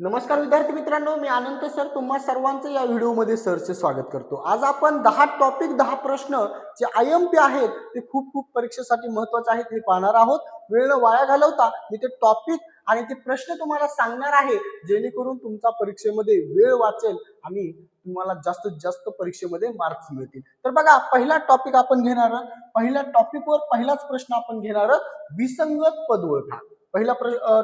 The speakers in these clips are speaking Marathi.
नमस्कार विद्यार्थी मित्रांनो, मी आनंद सर तुम्हा सर्वांचं या व्हिडिओमध्ये सरचे स्वागत करतो। आज आपण 10 टॉपिक 10 प्रश्न जे IMP आहेत ते खूप परीक्षेसाठी महत्त्वाचे आहेत हे पाहणार आहोत। वेळ न वाया घालवता मी ते टॉपिक आणि ते प्रश्न तुम्हाला सांगणार आहे, जेणेकरून तुमचा परीक्षेमध्ये वेळ वाचेल आणि तुम्हाला जास्तीत जास्त परीक्षेमध्ये मार्क्स मिळतील। तर बघा, पहिला टॉपिक आपण घेणार, पहिल्या टॉपिकवर पहिलाच प्रश्न आपण घेणार, विसंगत पद ओळखा। पहिला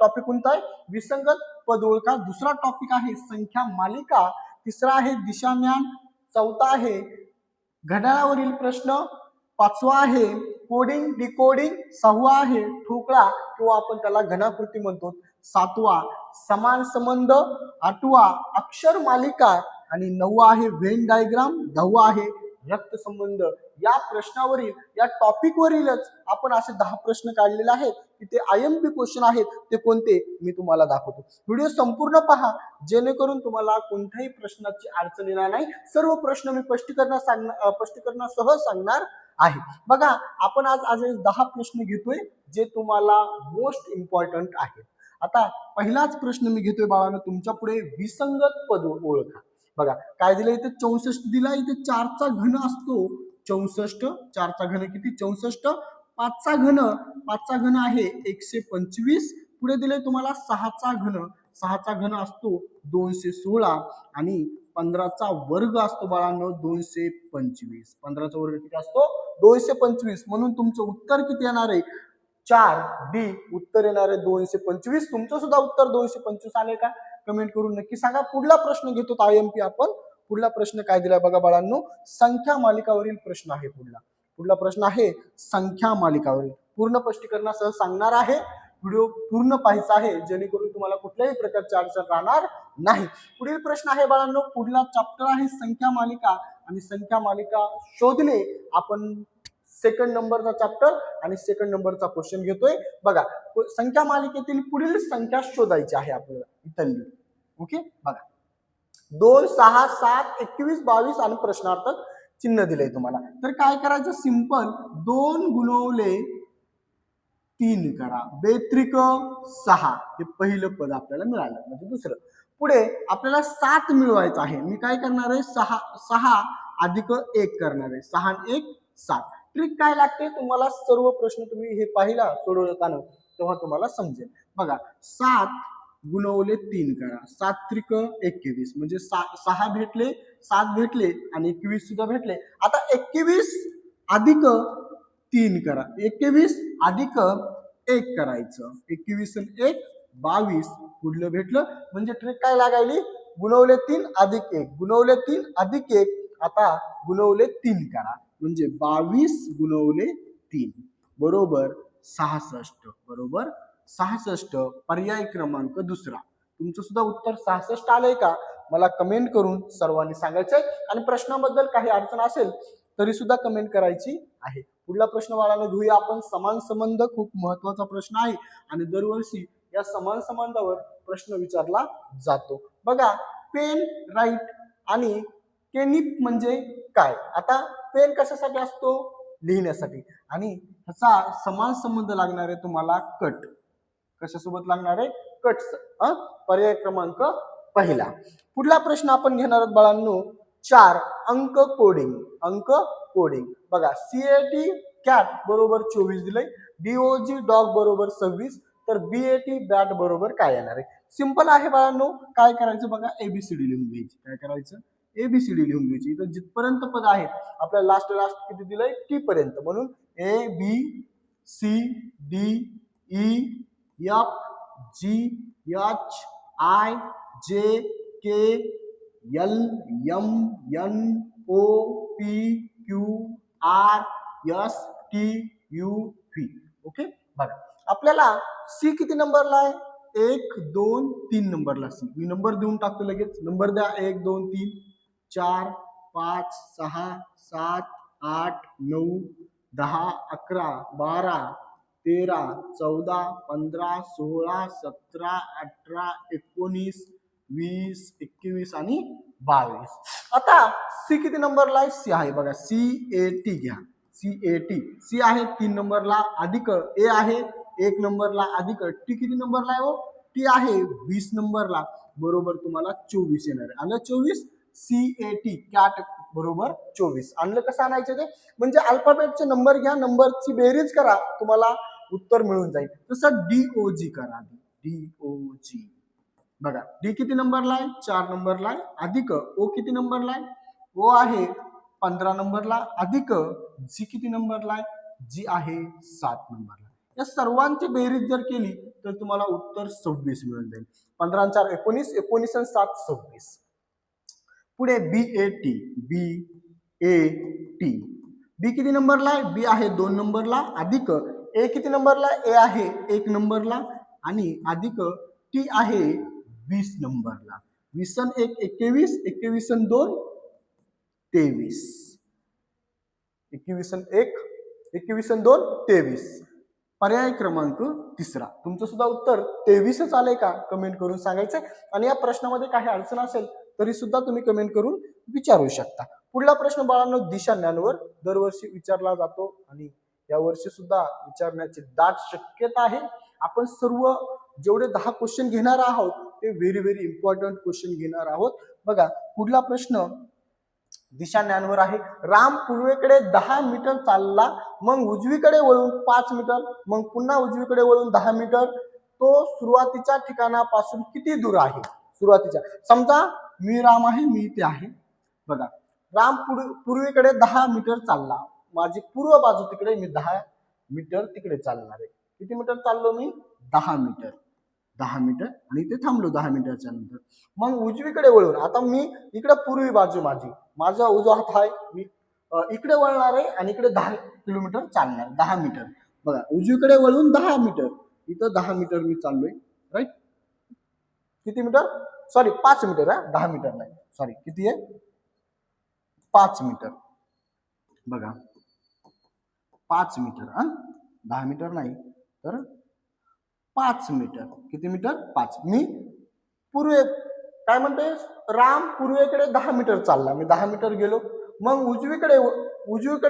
टॉपिक कोणता आहे? विसंगत पद ओळखा। दुसरा टॉपिक आहे संख्या मालिका, तिसरा आहे दिशाज्ञान, चौथा आहे घड्याळावरील प्रश्न, पाचवा आहे कोडिंग डिकोडिंग, सहावा आहे ठोकळा किंवा आपण त्याला घनाकृती म्हणतो, सातवा समान संबंध, आठवा अक्षर मालिका आणि नववा आहे व्हेन डायग्राम, दहावा आहे रक्त संबंध। या प्रश्नावरील या टॉपिक वरीलच आपण असे 10 प्रश्न काढलेले आहेत की ते IMP क्वेश्चन आहेत। ते कोणते मी तुम्हाला दाखवतो। व्हिडिओ संपूर्ण पहा, जेणेकरून तुम्हाला कोणत्याही प्रश्नाची अडचण येणार नाही। सर्व प्रश्न मी स्पष्टीकरणासह सांगणार आहे। बघा, आपण आज 10 प्रश्न घेतोय जे तुम्हाला मोस्ट इम्पॉर्टंट आहेत। आता पहिलाच प्रश्न मी घेतोय बाळांनो तुमच्या पुढे, विसंगत पद ओळखा। बघा काय दिलं इथे, 64 दिला, इथे 4 चा घन असतो 64, 4 चा घन किती 64, 5 चा घन आहे 125, पुढे दिले तुम्हाला 6 चा घन असतो 216 आणि 15 चा वर्ग असतो बाळांनो 225, 15 चा वर्ग किती असतो 225, म्हणून तुमचं उत्तर किती येणार आहे 4D उत्तर येणार आहे 225। तुमचं सुद्धा उत्तर 225 आले का? कमेंट करून नक्की सांगा। पुढला प्रश्न घेतो IMP आपण। पुढला प्रश्न काय दिलाय बघा बाळांनो, संख्या मालिकावरील प्रश्न आहे। पुढला प्रश्न आहे संख्या मालिकावरील, पूर्ण स्पष्टीकरणासह सांगणार आहे। व्हिडिओ पूर्ण पाहायचा आहे, जेणेकरून तुम्हाला कुठल्याही प्रकारची अडचण राहणार नाही। पुढील प्रश्न आहे बाळांनो, पुढला चॅप्टर आहे संख्या मालिका आणि संख्या मालिका शोधणे। आपण सेकंड नंबरचा चॅप्टर आणि सेकंड नंबरचा क्वेश्चन घेतोय। बघा, संख्या मालिकेतील पुढील संख्या शोधायची आहे आपल्याला इथली। ओके, बघा 2, 6, 7, 21, 22 आणि प्रश्नार्थक चिन्ह दिलंय तुम्हाला। तर काय करायचं, सिंपल 2 गुणवले 3 करा, बेत्रिक 6, हे पहिलं पद आपल्याला मिळालं, म्हणजे दुसरं। पुढे आपल्याला 7 मिळवायचं आहे। मी काय करणार आहे, 6 अधिक 1 करणार आहे, 6 आणि 1 7। ट्रिक काय लागते तुम्हाला, सर्व प्रश्न तुम्ही हे पाहिला सोडवताना तेव्हा तुम्हाला समजेल। बघा 7 गुणवले 3 करा, 7 त्रिक 21, म्हणजे 6 भेटले, 7 भेटले आणि 21 सुद्धा भेटले। आता 21 अधिक 3 करा, 21 अधिक 1 करायचं, 21 आणि 1 22, पुढलं भेटलं। म्हणजे ट्रिक काय लागायली, गुणवले 3 अधिक 1, गुणवले 3 अधिक 1, आता गुणवले 3 करा, म्हणजे 22 गुणवले 3 बरोबर 66, बरोबर 66। पर्याय क्रमांक दुसरा। तुमचं सुद्धा उत्तर 66 आलंय का मला कमेंट करून सर्वांनी सांगायचंय, आणि प्रश्नाबद्दल काही अडचण असेल तरी सुद्धा कमेंट करायची आहे। पुढला प्रश्न बाळांनो घेऊया आपण, समान संबंध। खूप महत्वाचा प्रश्न आहे आणि दरवर्षी या समान संबंधावर प्रश्न विचारला जातो। बघा, पेन राईट आणि केनिप म्हणजे काय? आता पेन कशासाठी असतो, लिहिण्यासाठी, आणि ह्याचा समान संबंध लागणार आहे तुम्हाला कट, कशासोबत लागणार आहे, कट। पर्याय क्रमांक पहिला। पुढला प्रश्न आपण घेणार आहोत बाळांनो, 4 अंक कोडिंग। बघा, CAT कॅट बरोबर 24 दिलंय, DOG डॉग बरोबर 26, तर BAT बॅट बरोबर काय येणार आहे? सिंपल आहे बाळांनो, काय करायचं बघा, ABCD लिहून घ्यायची। काय करायचं, ABCD लिहून घ्यायची। इथं जिथपर्यंत पद आहेत आपल्याला लास्ट किती दिलंय, T पर्यंत, म्हणून ABCDEFGHIJKLMNOPQRSTUV। ओके, बघा आपल्याला C किती नंबरला आहे, 1 2 3 नंबरला C। मी नंबर देऊन टाकतो लगेच, नंबर द्या, 1 2 3 4 5 6 7 8 9 10 11 12 13 14 15 16 17 18 19 20 21 आणि 22। आता C किती नंबरला आहे, C आहे बघा, CAT घ्या, C आहे 3 नंबरला, अधिक A आहे 1 नंबरला, अधिक T किती नंबरला आहे हो, टी आहे 20 नंबरला, बरोबर तुम्हाला 24 येणार आहे. आलं 24. CAT कॅट बरोबर 24. आणलं कसं आणायचं ते, म्हणजे अल्फाबेटचे नंबर घ्या, नंबरची बेरीज करा, तुम्हाला उत्तर मिळून जाईल. तसं DOG करा. DOG बघा, डी किती नंबरला आहे? 4 नंबरला आहे. अधिक ओ किती नंबरला आहे? ओ आहे 15 नंबरला. अधिक जी किती नंबरला आहे? जी आहे 7 नंबरला. या सर्वांची बेरीज जर केली तर तुम्हाला उत्तर 26 मिळून जाईल. 15 आणि 4 19, 19 आणि 7 26. पुढे BAT. BAT बी किती नंबरला आहे? बी आहे 2 नंबरला. अधिक ए किती नंबरला? ए आहे 1 नंबरला. आणि अधिक टी आहे 20 नंबरला. 20 आणि 1 21, 21 आणि 2 23. 21 आणि 1 21 आणि 2 23. पर्याय क्रमांक तिसरा. तुमचं सुद्धा उत्तर 23च आलंय का? कमेंट करून सांगायचंय. आणि या प्रश्नामध्ये काही अडचण असेल तरी सुद्धा तुम्ही कमेंट करून विचारू शकता. पुढला प्रश्न बाळांनो दिशा ज्ञानवर दरवर्षी विचारला जातो आणि यावर्षी सुद्धा विचारण्याची दाट शक्यता आहे. आपण सर्व जेवढे 10 क्वेश्चन घेणार आहोत ते व्हेरी इम्पॉर्टंट क्वेश्चन घेणार आहोत. बघा, पुढला प्रश्न दिशा ज्ञानवर आहे. राम पूर्वेकडे 10 मीटर चालला, मग उजवीकडे वळून 5 मीटर, मग पुन्हा उजवीकडे वळून 10 मीटर. तो सुरुवातीच्या ठिकाणापासून किती दूर आहे? सुरुवातीच्या, समजा मी राम आहे, मी इथे आहे. बघा, राम पूर्वेकडे 10 मीटर चालला, माझी पूर्व बाजू तिकडे, मी 10 मीटर तिकडे चालणार आहे. किती मीटर चाललो मी? 10 मीटर. 10 मीटर आणि इथे थांबलो 10 मीटरच्या नंतर. मग उजवीकडे वळून, आता मी इकडे पूर्वी बाजू माझा उजवा हात आहे, मी इकडे वळणार आहे आणि इकडे 10 किलोमीटर चालणार, 10 मीटर. बघा, उजवीकडे वळून 10 मीटर, इथं 10 मीटर मी चाललोय, राईट. किती मीटर? सॉरी 5 मीटर आहे, 10 मीटर नाही, सॉरी. किती आहे? 5 मीटर. बघा, 5 मीटर, 10 मीटर नाही तर 5 मीटर. किती मीटर? 5. मी पूर्वे काय म्हणते, राम पूर्वेकडे 10 मीटर चालला, मी 10 मीटर गेलो. मग उजवीकडे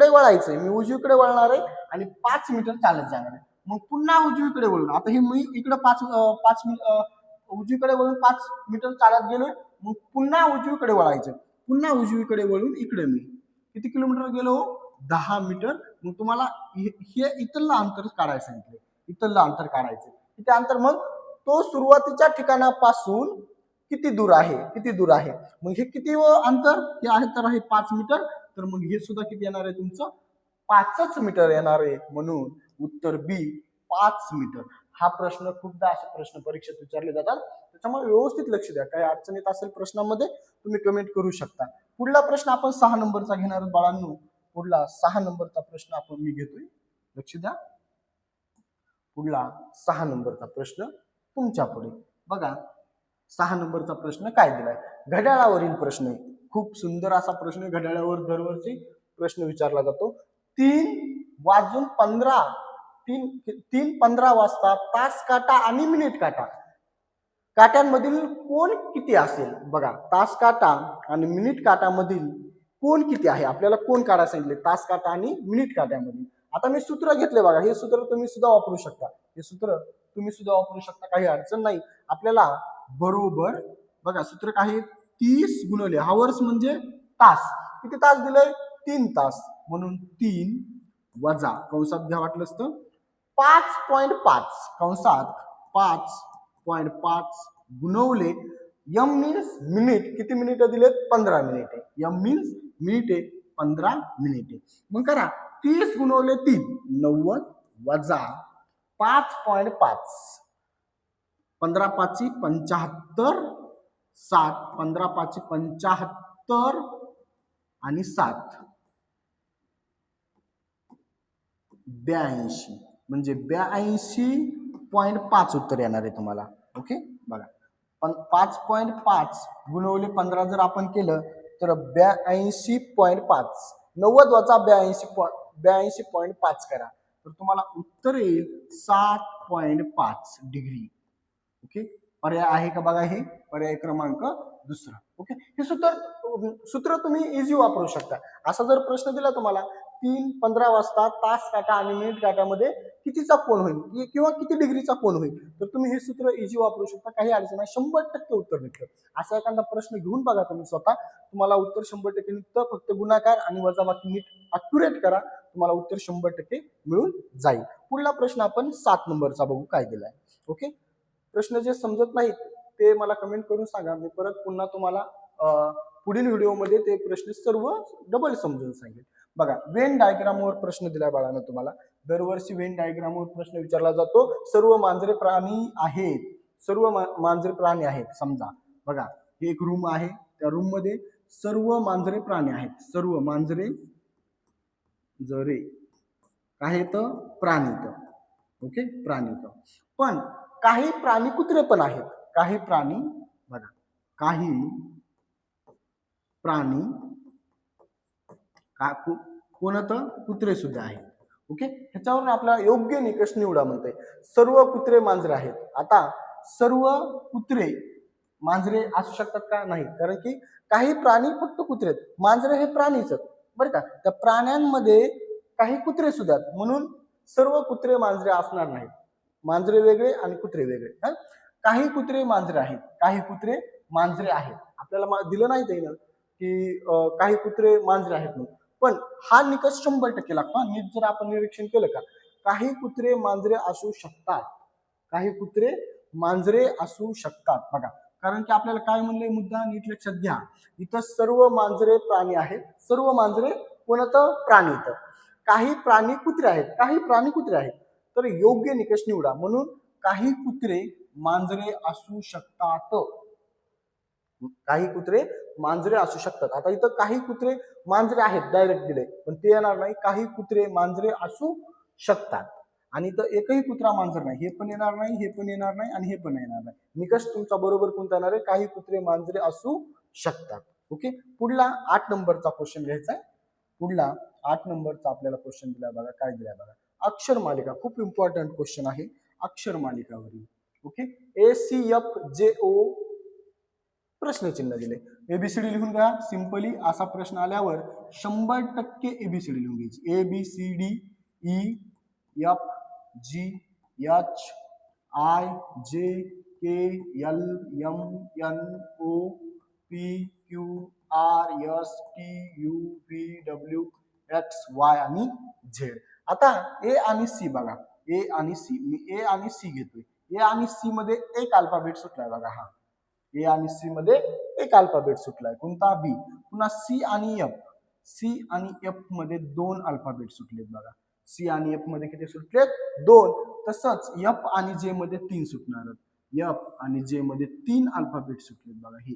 वळायचंय, मी उजवीकडे वळणार आहे आणि 5 मीटर चालत जाणार आहे. मग पुन्हा उजवीकडे वळून, आता हे मी इकडे 5 उजवीकडे वळून 5 मीटर चालत गेलोय. मग पुन्हा उजवीकडे वळायचं, पुन्हा उजवीकडे वळून इकडे मी किती किलोमीटर गेलो? 10 मीटर. मग तुम्हाला हे इथलं अंतर काढायचं सांगितलं, इथलं अंतर काढायचं. किती अंतर? मग तो सुरुवातीच्या ठिकाणापासून किती दूर आहे? किती दूर आहे? मग हे किती अंतर? हे आहे तर आहे 5 मीटर. तर मग हे सुद्धा किती येणार आहे तुमचं? 5च मीटर येणार आहे. म्हणून उत्तर बी 5 मीटर. हा प्रश्न खूपदा असे प्रश्न परीक्षेत विचारले जातात, त्याच्यामुळे व्यवस्थित लक्ष द्या. काही अडचण येत असेल प्रश्नामध्ये तुम्ही कमेंट करू शकता. पुढला प्रश्न आपण 6 नंबरचा घेणार आहोत बाळांनो. पुढला 6 नंबरचा प्रश्न आपण मी घेतोय, लक्ष द्या. पुढला 6 नंबरचा प्रश्न तुमच्या पुढे. बघा, 6 नंबरचा प्रश्न काय दिलाय? घड्याळावरील प्रश्न आहे. खूप सुंदर असा प्रश्न. घड्याळावर दरवर्षी प्रश्न विचारला जातो. 3:15 वाजता तास काटा आणि मिनिट काटा काट्यांमधील कोण किती असेल? बघा, तास काटा आणि मिनिट काटामधील कोण किती आहे? आपल्याला कोण काढायला सांगितले? तास काटा आणि मिनिट काट्यामधील. आता मी सूत्र घेतले बघा, हे सूत्र तुम्ही सुद्धा वापरू शकता. हे सूत्र तुम्ही सुद्धा वापरू शकता, काही अडचण नाही. आपल्याला बरोबर बघा सूत्र काय? 30 गुणिले हावर्स म्हणजे तास. किती तास दिले? 3 तास. म्हणून 3 वजा कंसात घ्या वाटलं असतं 5.5 कंसात 5.5 गुणवले एम मीन्स मिनिट. किती मिनिट दिलेत? 15 मिनिटे. एम मीन्स मिनिटे, 15 मिनिटे. मग करा 30 गुणवले 3 90 वजा 5.5 15 5 75 7 15 5 75 आणि 7 82 म्हणजे 82.5 उत्तर येणार आहे तुम्हाला. ओके, बघा, पण 5.5 गुणवले 15 जर आपण केलं तर 82.5 90 वजा 82.5 करा तर तुम्हाला उत्तर येईल 7.5 डिग्री. ओके, पर्याय आहे का बघा, हे पर्याय क्रमांक दुसरा. ओके, हे सूत्र तुम्ही इझी वापरू शकता. असा जर प्रश्न दिला तुम्हाला 3:15 वाजता तास काटा आणि मिनिट काटामध्ये कितीचा कोण होईल किंवा किती डिग्रीचा कोण होईल. तर तुम्ही हे सूत्र इझी वापरू शकता, काही अडचण नाही, 100% उत्तर निघतं. असा एखादा प्रश्न घेऊन बघा तुम्ही स्वतः, तुम्हाला उत्तर 100% निघतं. फक्त गुणाकार आणि वजाबाकी नीट अॅक्युरेट करा, तुम्हाला उत्तर 100% मिळून जाईल. पुढला प्रश्न आपण 7 नंबरचा बघू काय दिलाय. ओके, प्रश्न जे समजत नाहीत ते मला कमेंट करून सांगा, मी परत पुन्हा तुम्हाला पुढील व्हिडिओमध्ये ते प्रश्न सर्व डबल समजून सांगेल. बघा, वेन डायग्रामवर प्रश्न दिलाय बाळांनो तुम्हाला. दरवर्षी वेन डायग्रामवर प्रश्न विचारला जातो. सर्व मांजरे प्राणी आहेत, सर्व मांजरे प्राणी आहेत समजा. बघा, ही एक रूम आहे, त्या रूम मध्ये सर्व मांजरे प्राणी आहेत, सर्व मांजरे जरे आहेत प्राणी. ओके, प्राणी. पण काही प्राणी कुत्रे पण आहेत, काही प्राणी बघा, काही प्राणी कोणतं कुत्रे सुद्धा आहेत. ओके, ह्याच्यावरून आपला योग्य निकष निवडा म्हणते. सर्व कुत्रे मांजरे आहेत. आता सर्व कुत्रे मांजरे असू शकतात का? नाही, कारण की काही प्राणी फक्त कुत्रे आहेत, मांजरे हे प्राणीच आहेत बरं का. त्या प्राण्यांमध्ये काही कुत्रे सुद्धा आहेत, म्हणून सर्व कुत्रे मांजरे असणार नाहीत. मांजरे वेगळे आणि कुत्रे वेगळे. काही कुत्रे मांजरे आहेत, काही कुत्रे मांजरे आहेत. आपल्याला दिलं नाही ते ना की काही कुत्रे मांजरे आहेत म्हणून, पण हा निकष 100% लागतो. नीट जर आपण निरीक्षण केलं का, काही कुत्रे मांजरे असू शकतात, काही कुत्रे मांजरे असू शकतात. बघा, कारण की आपल्याला काय म्हणलंय, मुद्दा नीट लक्षात घ्या. इथं सर्व मांजरे प्राणी आहेत, सर्व मांजरे कोणतं प्राणी. तर काही प्राणी कुत्रे आहेत, काही प्राणी कुत्रे आहेत. तर योग्य निकष निवडा, म्हणून काही कुत्रे मांजरे असू शकतात, काही कुत्रे मांजरे असू शकतात. आता इथं काही कुत्रे मांजरे आहेत डायरेक्ट दिले, पण ते येणार नाही. काही कुत्रे मांजरे असू शकतात, आणि इथं एकही कुत्रा मांजर नाही, हे पण येणार नाही, हे पण येणार नाही, आणि हे पण येणार नाही. निकष तुमचा बरोबर कोणता येणार आहे? काही कुत्रे मांजरे असू शकतात. ओके, पुढला 8 नंबरचा क्वेश्चन घ्यायचा आहे. पुढला 8 नंबरचा आपल्याला क्वेश्चन दिला बघा, काय दिलाय बघा. अक्षर मालिका, खूप इम्पॉर्टंट क्वेश्चन आहे अक्षर मालिकावरील. ओके, ACFJO प्रश्नचिन्ह दिले. एबीसीडी लिहून घ्या सिंपली. असा प्रश्न आल्यावर 100% एबीसीडी लिहून घ्यायची. ABCDEFGHIJKLMNOPQRSTUVWXY आणि झेड. आता ए आणि सी बघा, ए आणि सी, मी ए आणि सी घेतोय. ए आणि सी मध्ये एक अल्फाबेट सुटलाय बघा, हा ए आणि सी मध्ये एक अल्फाबेट सुटलाय, कोणता? बी. पुन्हा सी आणि एफ, सी आणि एफ मध्ये 2 अल्फाबेट सुटलेत बघा. सी आणि एफ मध्ये किती सुटलेत? 2. तसंच एफ आणि जे मध्ये 3 सुटणार, एफ आणि जे मध्ये 3 अल्फाबेट सुटलेत बघा. हे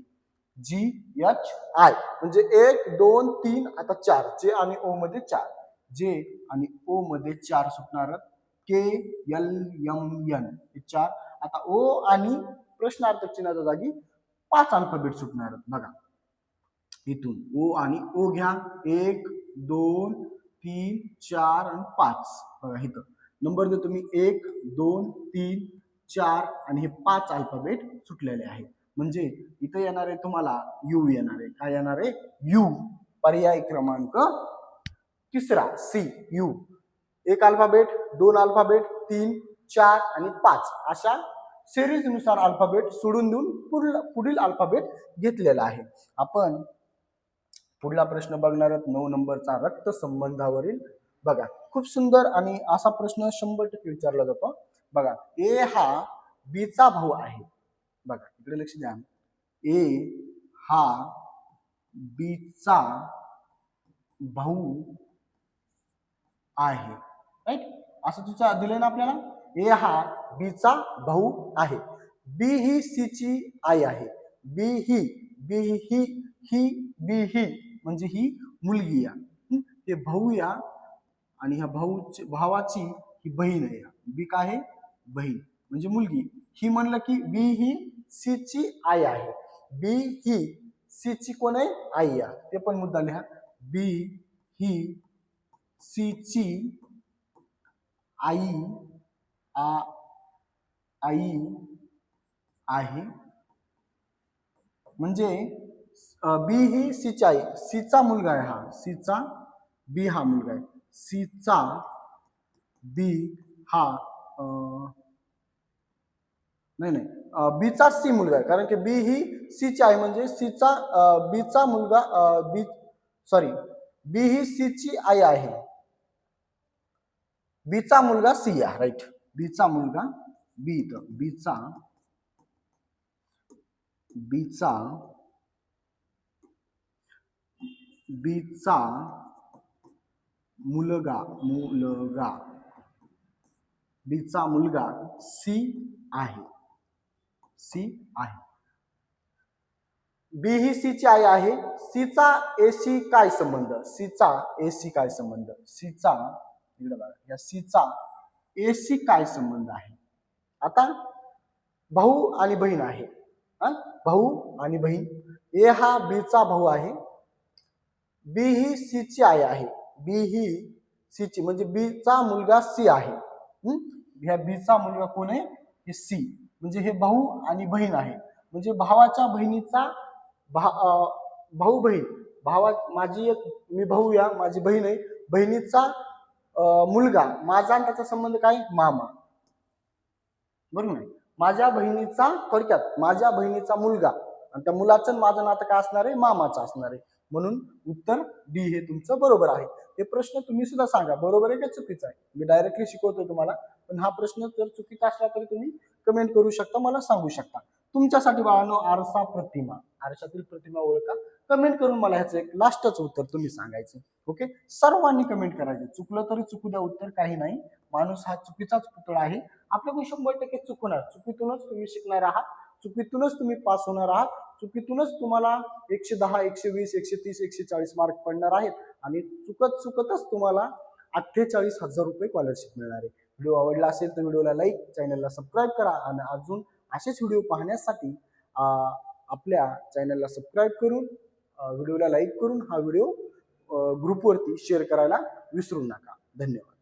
GHI म्हणजे 1 2 3, आता 4. जे आणि ओ मध्ये 4, जे आणि ओ मध्ये 4 सुटणार. KLMN हे 4. आता ओ आणि प्रश्नार्थक चिन्हाच्या जागी 5 अल्फाबेट सुटणार बघा. इथून ओ आणि ओ घ्या, 1 2 3 4 आणि 5 बघा. इथं नंबर देतो मी, 1 2 3 4 आणि हे 5 अल्फाबेट सुटलेले आहेत. म्हणजे इथं येणार आहे तुम्हाला यू येणार आहे. काय येणार आहे? यू. पर्याय क्रमांक 3 सी, यू. 1 अल्फाबेट, 2 अल्फाबेट, 3 4 आणि 5 अशा सिरीज नुसार अल्फाबेट सोडून देऊन पुढील अल्फाबेट घेतलेला आहे. आपण पुढला प्रश्न बघणार आहोत 9 नंबरचा रक्त संबंधावरील. बघा, खूप सुंदर आणि असा प्रश्न 100% विचारला जातो बघा. ए हा बीचा भाऊ आहे. बघा इकडे लक्ष द्या, ए हा बीचा भाऊ आहे, राईट. असं तुझं दिलंय ना आपल्याला. ए हा बीचा भाऊ आहे. बी ही सी ची आई आहे. बी ही बी ही म्हणजे ही मुलगी या, हे भाऊ या, आणि ह्या भावाची ही बहीण आहे. बी काय आहे? बहीण म्हणजे मुलगी. ही म्हणलं की बी ही सी ची आई आहे. बी ही सी ची कोण आहे? आई या. ते पण मुद्दा लिहा. बी ही सी ची आई आहे. म्हणजे बी ही सीचा आई, सीचा मुलगा आहे हा, सीचा बी हा मुलगा आहे. सीचा बी हा नाही नाही बीचा सी मुलगा आहे, कारण की बी ही सी ची आहे, म्हणजे सीचा बीचा मुलगा बी सॉरी बी ही सी ची आई आहे. बीचा मुलगा सी आहे, राईट. बीचा मुलगा बी इथं बीचा बीचा बीचा मुलगा मुलगा बीचा मुलगा सी आहे. सी आहे. बी ही सी ची आई आहे. सीचा एसी काय संबंध? सीचा एसी काय संबंध? सीचा इकडे बघा, या सीचा एसी काय संबंध आहे? आता भाऊ आणि बहीण आहे. भाऊ आणि बहीण. ए हा बीचा भाऊ आहे. बी ही सी ची आई आहे. बी ही सी ची म्हणजे बीचा मुलगा सी आहे. ह्या बीचा मुलगा कोण आहे? हे सी. म्हणजे हे भाऊ आणि बहीण आहे. म्हणजे भावाच्या बहिणीचा भाऊ बहीण, माझी एक मी भाऊ या माझी बहीण आहे, बहिणीचा मुलगा, माझा आणि त्याचा संबंध काय? मामा. बरोबर नाही? माझ्या बहिणीचा, थोडक्यात माझ्या बहिणीचा मुलगा आणि त्या मुलाचं माझं नातं काय असणार आहे? मामाचं असणार आहे. म्हणून उत्तर डी हे तुमचं बरोबर आहे. हे प्रश्न तुम्ही सुद्धा सांगा, बरोबर आहे का चुकीचा आहे? मी डायरेक्टली शिकवतो तुम्हाला, पण हा प्रश्न जर चुकीचा असला तरी तुम्ही कमेंट करू शकता, मला सांगू शकता. तुमच्यासाठी बाळांनो, आरसा प्रतिमा, आरशातील प्रतिमा ओळखा. कमेंट करून मला ह्याचं एक लास्टच उत्तर तुम्ही सांगायचं. ओके, सर्वांनी कमेंट करायचं. चुकलं तरी चुकू द्या, उत्तर काही नाही. माणूस हा चुकीचाच पुतळा आहे. आपल्याकडून 100% चुकणार. चुकीतूनच तुम्ही शिकणार आहात, चुकीतूनच तुम्ही पास होणार आहात, चुकीतूनच तुम्हाला 110, 120, 130, 140 मार्क पडणार आहेत आणि चुकतच तुम्हाला 48,000 रुपये स्कॉलरशिप मिळणार आहे. व्हिडिओ आवडला असेल तर व्हिडिओला लाईक, चॅनलला सबस्क्राईब करा आणि अजून असेच व्हिडिओ पाहण्यासाठी आपल्या चॅनलला सबस्क्राईब करून व्हिडिओला लाईक करून हा व्हिडिओ ग्रुपवरती शेअर करायला विसरू नका. धन्यवाद.